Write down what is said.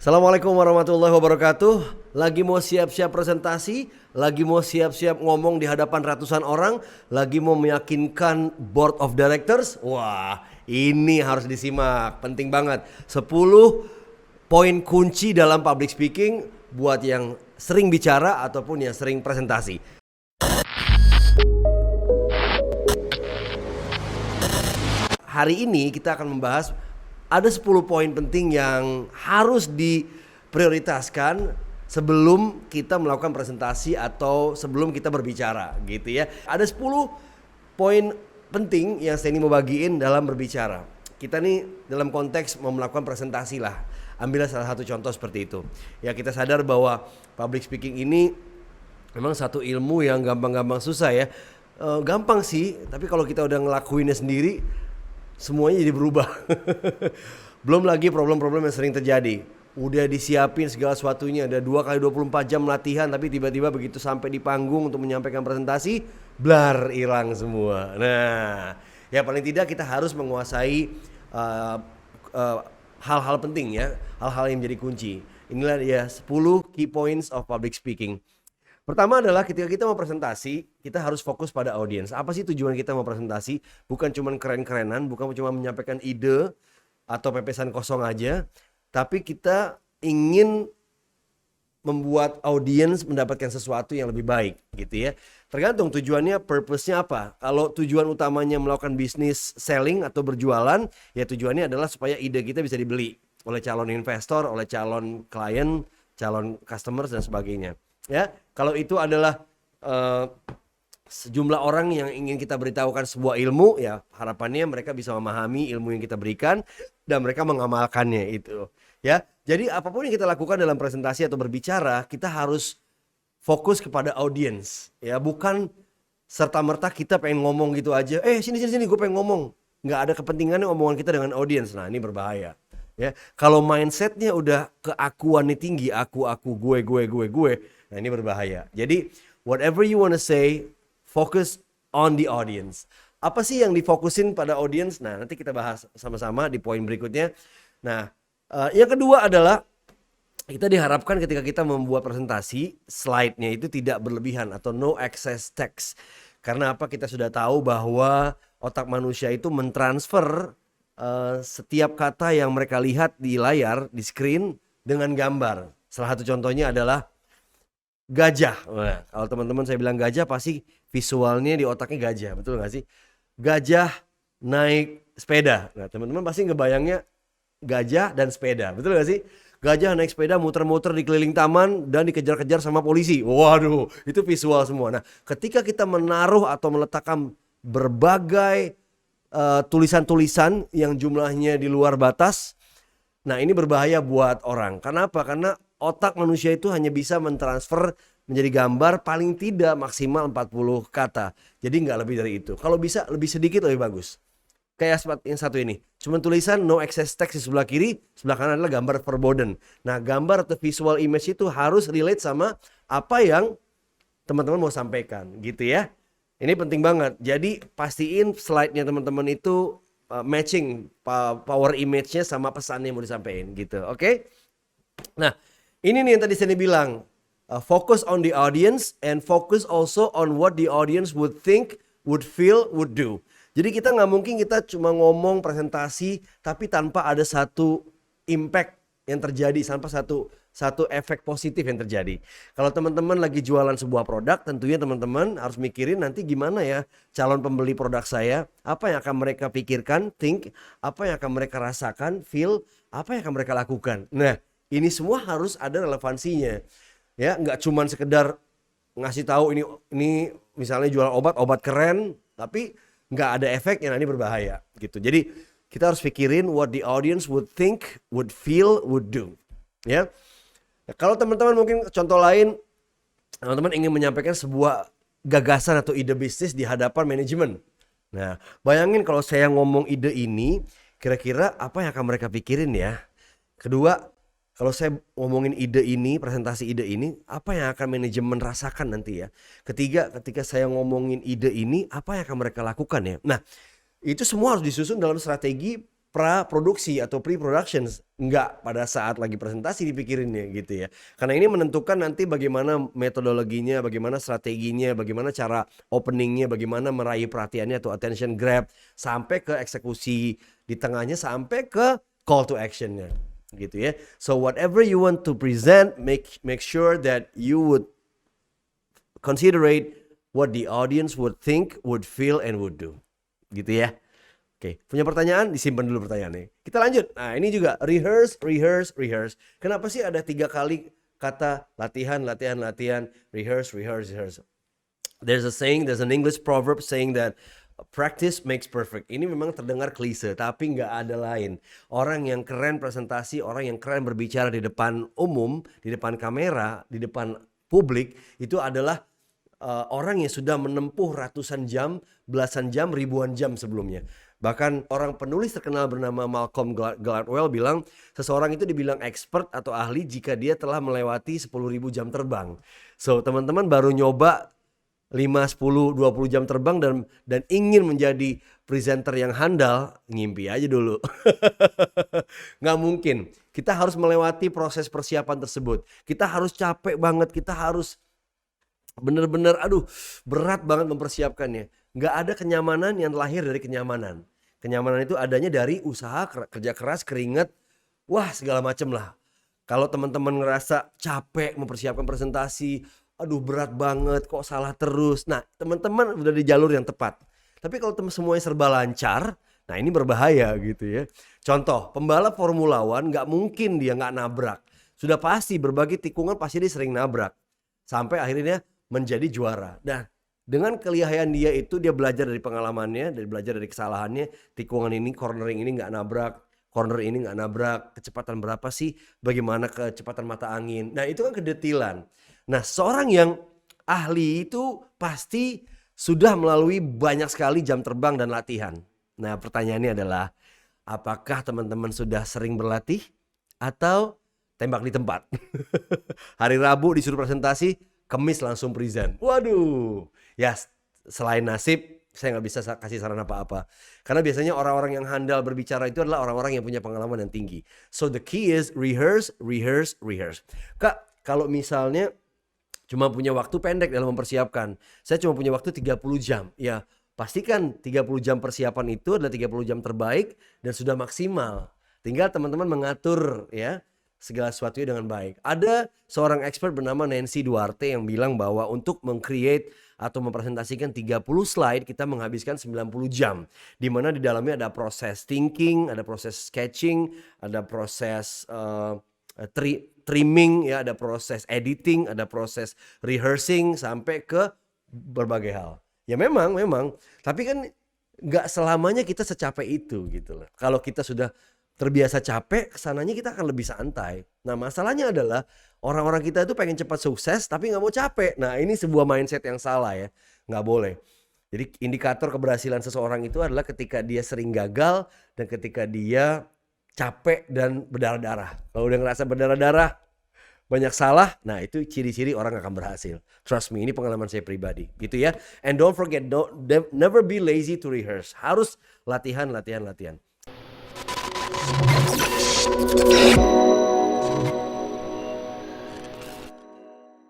Assalamualaikum warahmatullahi wabarakatuh. Lagi mau siap-siap presentasi, lagi mau siap-siap ngomong di hadapan ratusan orang, lagi mau meyakinkan board of directors. Wah, ini harus disimak, penting banget. 10 poin kunci dalam public speaking buat yang sering bicara ataupun yang sering presentasi. Hari ini kita akan membahas ada 10 poin penting yang harus diprioritaskan sebelum kita melakukan presentasi atau sebelum kita berbicara gitu ya. Ada 10 poin penting yang saya ini mau bagiin dalam berbicara. Kita nih dalam konteks mau melakukan presentasi lah. Ambillah salah satu contoh seperti itu. Ya, kita sadar bahwa public speaking ini memang satu ilmu yang gampang-gampang susah ya. Gampang sih, tapi kalau kita udah ngelakuinnya sendiri semuanya jadi berubah. Belum lagi problem-problem yang sering terjadi. Udah disiapin segala sesuatunya, ada 2 kali 24 jam latihan, tapi tiba-tiba begitu sampai di panggung untuk menyampaikan presentasi, blar, hilang semua. Nah, ya paling tidak kita harus menguasai hal-hal penting ya, hal-hal yang menjadi kunci. Inilah ya 10 key points of public speaking. Pertama adalah ketika kita mau presentasi, kita harus fokus pada audiens. Apa sih tujuan kita mau presentasi? Bukan cuma keren-kerenan, bukan cuma menyampaikan ide atau pepesan kosong aja, tapi kita ingin membuat audiens mendapatkan sesuatu yang lebih baik gitu ya. Tergantung tujuannya, purpose-nya apa. Kalau tujuan utamanya melakukan bisnis selling atau berjualan, ya tujuannya adalah supaya ide kita bisa dibeli oleh calon investor, oleh calon klien, calon customers dan sebagainya. Ya, kalau itu adalah sejumlah orang yang ingin kita beritahukan sebuah ilmu, ya harapannya mereka bisa memahami ilmu yang kita berikan dan mereka mengamalkannya itu. Ya, jadi apapun yang kita lakukan dalam presentasi atau berbicara, kita harus fokus kepada audiens. Ya, bukan serta-merta kita pengen ngomong gitu aja. Sini, gue pengen ngomong. Nggak ada kepentingannya omongan kita dengan audiens. Nah, ini berbahaya. Ya, kalau mindsetnya udah keakuannya tinggi, aku, gue. Nah, ini berbahaya. Jadi whatever you wanna say, focus on the audience. Apa sih yang difokusin pada audience? Nah, nanti kita bahas sama-sama di poin berikutnya. Nah, yang kedua adalah kita diharapkan ketika kita membuat presentasi, slide-nya itu tidak berlebihan atau no excess text. Karena apa? Kita sudah tahu bahwa otak manusia itu mentransfer setiap kata yang mereka lihat di layar, di screen dengan gambar. Salah satu contohnya adalah gajah. Nah, kalau teman-teman saya bilang gajah, pasti visualnya di otaknya gajah, betul nggak sih? Gajah naik sepeda. Nah, teman-teman pasti ngebayangnya gajah dan sepeda, betul nggak sih? Gajah naik sepeda muter-muter di keliling taman dan dikejar-kejar sama polisi. Waduh, itu visual semua. Nah, ketika kita menaruh atau meletakkan berbagai tulisan-tulisan yang jumlahnya di luar batas, nah ini berbahaya buat orang. Kenapa? Karena otak manusia itu hanya bisa mentransfer menjadi gambar paling tidak maksimal 40 kata. Jadi nggak lebih dari itu. Kalau bisa lebih sedikit lebih bagus. Kayak yang satu ini. Cuma tulisan no excess text di sebelah kiri, sebelah kanan adalah gambar verboten. Nah, gambar atau visual image itu harus relate sama apa yang teman-teman mau sampaikan gitu ya. Ini penting banget. Jadi pastiin slide-nya teman-teman itu matching power image-nya sama pesannya yang mau disampaikan gitu. Oke? Nah, ini nih yang tadi saya bilang, focus on the audience and focus also on what the audience would think, would feel, would do. Jadi kita nggak mungkin kita cuma ngomong presentasi tapi tanpa ada satu impact yang terjadi, tanpa satu efek positif yang terjadi. Kalau teman-teman lagi jualan sebuah produk, tentunya teman-teman harus mikirin nanti gimana ya calon pembeli produk saya, apa yang akan mereka pikirkan, think, apa yang akan mereka rasakan, feel, apa yang akan mereka lakukan. Nah, ini semua harus ada relevansinya. Ya, nggak cuma sekedar ngasih tahu ini misalnya jual obat keren, tapi nggak ada efeknya, ini berbahaya gitu. Jadi kita harus pikirin what the audience would think, would feel, would do. Ya. Nah, kalau teman-teman mungkin contoh lain, teman-teman ingin menyampaikan sebuah gagasan atau ide bisnis di hadapan manajemen. Nah, bayangin kalau saya ngomong ide ini, kira-kira apa yang akan mereka pikirin ya? Kedua, kalau saya ngomongin ide ini, presentasi ide ini, apa yang akan manajemen rasakan nanti ya? Ketiga, ketika saya ngomongin ide ini, apa yang akan mereka lakukan ya? Nah, itu semua harus disusun dalam strategi pra-produksi atau pre-production, enggak pada saat lagi presentasi dipikirinnya gitu ya. Karena ini menentukan nanti bagaimana metodologinya, bagaimana strateginya, bagaimana cara openingnya, bagaimana meraih perhatiannya atau attention grab, sampai ke eksekusi di tengahnya, sampai ke call to actionnya gitu ya. So whatever you want to present, make sure that you would considerate what the audience would think, would feel, and would do gitu ya. Oke, punya pertanyaan? Disimpan dulu pertanyaannya. Kita lanjut. Nah, ini juga rehearse, rehearse, rehearse. Kenapa sih ada 3 kali kata latihan, latihan, latihan, rehearse, rehearse, rehearse? There's an English proverb saying that practice makes perfect. Ini memang terdengar klise, tapi nggak ada lain. Orang yang keren presentasi, orang yang keren berbicara di depan umum, di depan kamera, di depan publik, itu adalah orang yang sudah menempuh ratusan jam, belasan jam, ribuan jam sebelumnya. Bahkan orang penulis terkenal bernama Malcolm Gladwell bilang seseorang itu dibilang expert atau ahli jika dia telah melewati 10.000 jam terbang. So teman-teman baru nyoba 5, 10, 20 jam terbang dan ingin menjadi presenter yang handal, ngimpi aja dulu. Nggak mungkin. Kita harus melewati proses persiapan tersebut. Kita harus capek banget, kita harus bener-bener berat banget mempersiapkannya. Nggak ada kenyamanan yang lahir dari kenyamanan. Kenyamanan itu adanya dari usaha, kerja keras, keringat, wah segala macem lah. Kalau teman-teman ngerasa capek mempersiapkan presentasi, berat banget, kok salah terus. Nah teman-teman udah di jalur yang tepat. Tapi kalau semuanya serba lancar, nah ini berbahaya gitu ya. Contoh, pembalap Formula One nggak mungkin dia nggak nabrak. Sudah pasti berbagai tikungan pasti dia sering nabrak. Sampai akhirnya menjadi juara. Nah, dengan kelihayan dia itu, dia belajar dari pengalamannya, belajar dari kesalahannya. Tikungan ini, cornering ini nggak nabrak, corner ini nggak nabrak, kecepatan berapa sih, bagaimana kecepatan mata angin. Nah itu kan kedetilan. Nah seorang yang ahli itu pasti sudah melalui banyak sekali jam terbang dan latihan. Nah pertanyaannya adalah, apakah teman-teman sudah sering berlatih atau tembak di tempat? Hari Rabu disuruh presentasi, Kamis langsung present. Waduh, ya selain nasib, saya nggak bisa kasih saran apa-apa. Karena biasanya orang-orang yang handal berbicara itu adalah orang-orang yang punya pengalaman yang tinggi. So the key is rehearse, rehearse, rehearse. Kak, kalau misalnya cuma punya waktu pendek dalam mempersiapkan, saya cuma punya waktu 30 jam. Ya, pastikan 30 jam persiapan itu adalah 30 jam terbaik dan sudah maksimal. Tinggal teman-teman mengatur ya segala sesuatunya dengan baik. Ada seorang expert bernama Nancy Duarte yang bilang bahwa untuk meng-create atau mempresentasikan 30 slide kita menghabiskan 90 jam. Di mana di dalamnya ada proses thinking, ada proses sketching, ada proses trimming, ya, ada proses editing, ada proses rehearsing sampai ke berbagai hal. Ya memang, tapi kan nggak selamanya kita secapek itu gitu loh. Kalau kita sudah terbiasa capek, kesananya kita akan lebih santai. Nah masalahnya adalah orang-orang kita itu pengen cepat sukses tapi nggak mau capek. Nah ini sebuah mindset yang salah ya, nggak boleh. Jadi indikator keberhasilan seseorang itu adalah ketika dia sering gagal dan ketika dia capek dan berdarah-darah. Kalau udah ngerasa berdarah-darah, banyak salah, nah itu ciri-ciri orang akan berhasil. Trust me, ini pengalaman saya pribadi gitu ya. And don't forget, never be lazy to rehearse. Harus latihan.